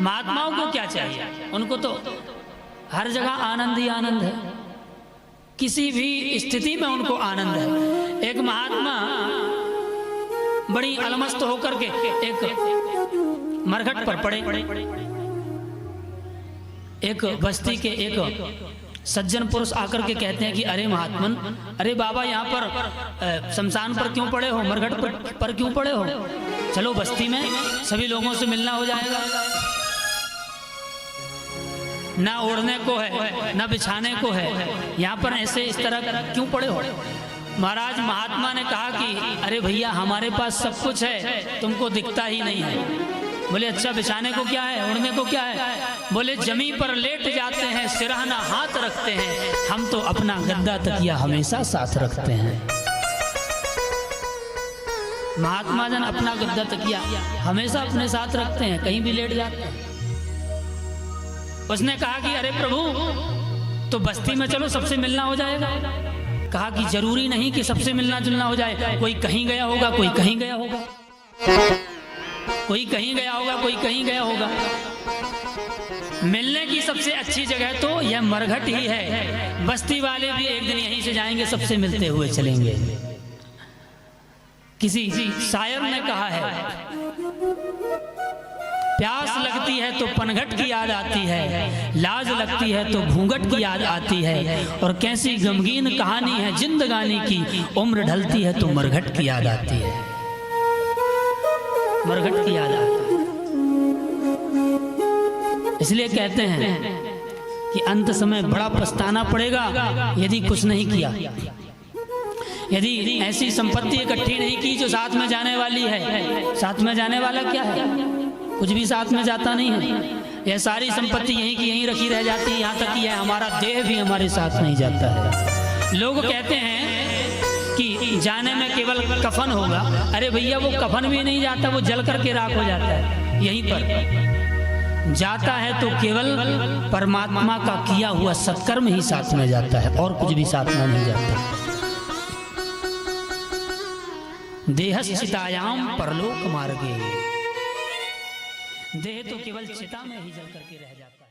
महात्माओं को क्या चाहिए? उनको तो हर जगह आनंद ही आनंद है, किसी भी स्थिति में उनको आनंद है। एक महात्मा बड़ी अलमस्त होकर के एक मरघट पर पड़े। एक बस्ती के एक सज्जन पुरुष आकर के कहते हैं कि अरे महात्मन, अरे बाबा यहाँ पर शमशान पर क्यों पड़े हो, मरघट पर क्यों पड़े हो? चलो बस्ती में सभी लोगों से मिलना हो जाएगा। ना ओढ़ने को है ना बिछाने को है, यहाँ पर ऐसे इस तरह क्यों पड़े हो? महाराज महात्मा ने कहा कि अरे भैया हमारे पास सब कुछ है, तुमको दिखता ही नहीं है। बोले अच्छा बिछाने को क्या है, ओढ़ने को क्या है? बोले जमी पर लेट जाते हैं, सिरहाना हाथ रखते हैं, हम तो अपना गद्दा तकिया हमेशा साथ रखते हैं। महात्मा जन अपना गद्दा तकिया हमेशा अपने साथ रखते हैं, कहीं भी लेट जाते हैं। उसने कहा कि अरे प्रभु तो बस्ती में चलो सबसे मिलना हो जाएगा। कहा कि जरूरी नहीं कि सबसे मिलना जुलना हो जाए, कोई कहीं गया होगा, कोई कहीं गया होगा, कोई कहीं गया होगा, कोई कहीं गया होगा। मिलने की सबसे अच्छी जगह तो यह मरघट ही है। बस्ती वाले भी एक दिन यहीं से जाएंगे, सबसे मिलते हुए चलेंगे। किसी शायर ने कहा है, प्यास लगती है तो पनघट की याद आती है, लाज लगती है तो घूंघट की याद आती है, और कैसी गमगीन कहानी है जिंदगानी की, उम्र ढलती है तो मरघट की याद आती है। मरघट की याद आती है। इसलिए कहते हैं कि अंत समय बड़ा पछताना पड़ेगा यदि कुछ नहीं किया, यदि ऐसी संपत्ति इकट्ठी नहीं की जो साथ में जाने वाली है। साथ में जाने वाला क्या है? कुछ भी साथ में जाता नहीं है। यह सारी संपत्ति यहीं की यहीं रखी रह जाती है, यहाँ तक कि यह हमारा देह भी हमारे साथ नहीं जाता है। लोग कहते हैं कि जाने में केवल कफन होगा। अरे भैया वो कफन भी नहीं जाता, वो जल करके राख हो जाता है। यहीं पर जाता है तो केवल परमात्मा का किया हुआ सत्कर्म ही साथ में जाता है, और कुछ भी साथ में नहीं जाता। देहश्चितायाम परलोक मार्गे, देह तो केवल चिता में ही जल करके रह जाता है।